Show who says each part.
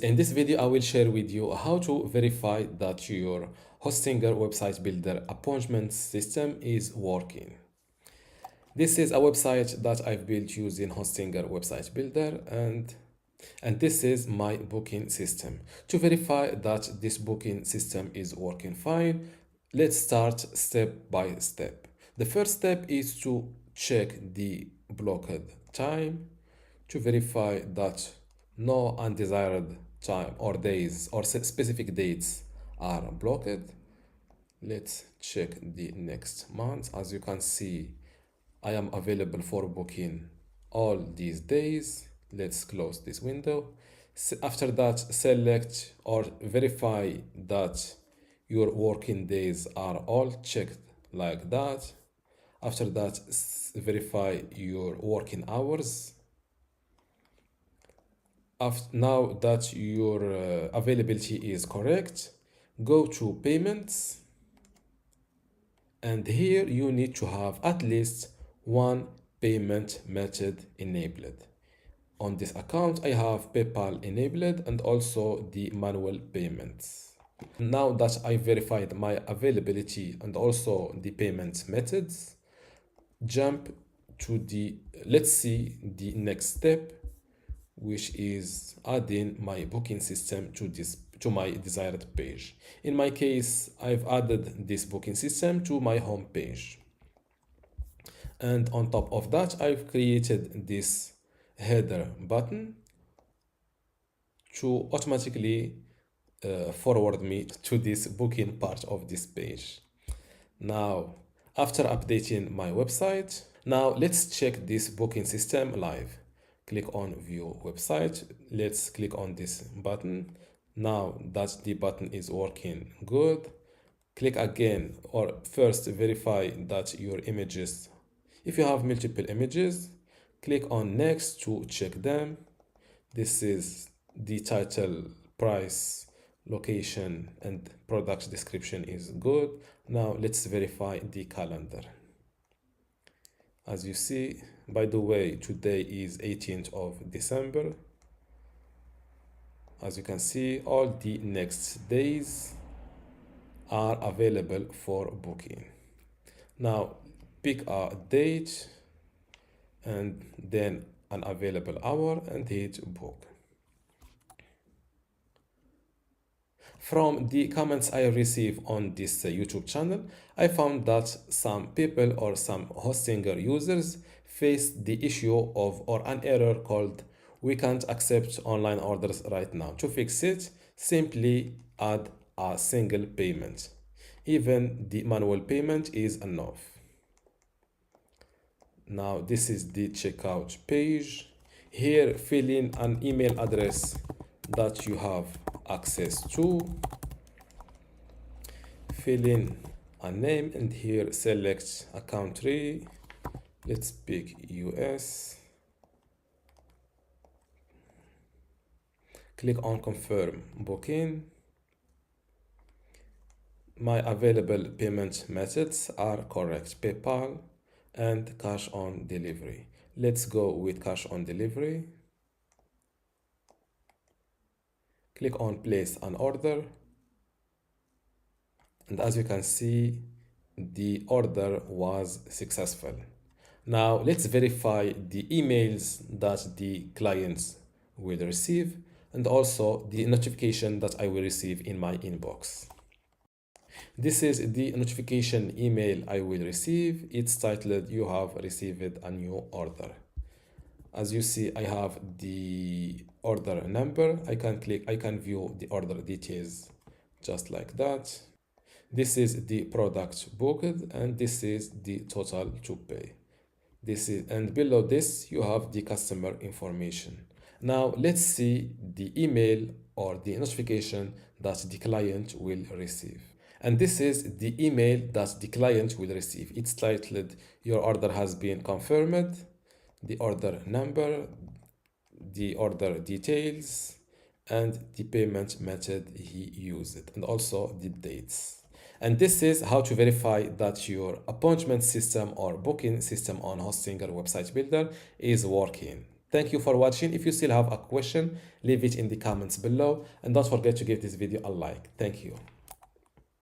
Speaker 1: In this video, I will share with you how to verify that your Hostinger website builder appointment system is working. This is a website that I've built using Hostinger website builder and this is my booking system. To verify that this booking system is working fine, let's start step by step. The first step is to check the blocked time to verify that no undesired time or days or specific dates are blocked. Let's check the next month. As you can see, I am available for booking all these days. Let's close this window. After that, select or verify that your working days are all checked like that. After that, verify your working hours. Now that your availability is correct, go to payments, and here you need to have at least one payment method enabled. On this account, I have PayPal enabled and also the manual payments. Now that I verified my availability and also the payment methods, jump to let's see the next step, which is adding my booking system to my desired page. In my case, I've added this booking system to my home page. And on top of that, I've created this header button to automatically forward me to this booking part of this page. Now, after updating my website, now let's check this booking system live. Click on view website. Let's click on this button. Now that the button is working good, click again, or first verify that your images, if you have multiple images, click on next to check them. This is the title, price, location, and product description is good. Now let's verify the calendar. As you see, by the way, today is 18th of December. As you can see, all the next days are available for booking. Now pick a date and then an available hour and hit book. From the comments I receive on this YouTube channel, I found that some people or some Hostinger users face the issue of or an error called "we can't accept online orders right now." To fix it, simply add a single payment. Even the manual payment is enough. Now this is the checkout page. Here, fill in an email address that you have access to. Fill in a name and here select a country. Let's pick US. Click on confirm booking. My available payment methods are correct: PayPal and cash on delivery. Let's go with cash on delivery. Click on place an order. And as you can see, the order was successful. Now let's verify the emails that the clients will receive and also the notification that I will receive in my inbox. This is the notification email I will receive. It's titled "You have received a new order." As you see, I have the order number. I can view the order details just like that. This is the product booked and this is the total to pay. And below this you have the customer information. Now let's see the email or the notification that the client will receive. And this is the email that the client will receive. It's titled "Your order has been confirmed," the order number, the order details, and the payment method he used, and also the dates. And this is how to verify that your appointment system or booking system on Hostinger website builder is working. Thank you for watching. If you still have a question, leave it in the comments below and don't forget to give this video a like. Thank you.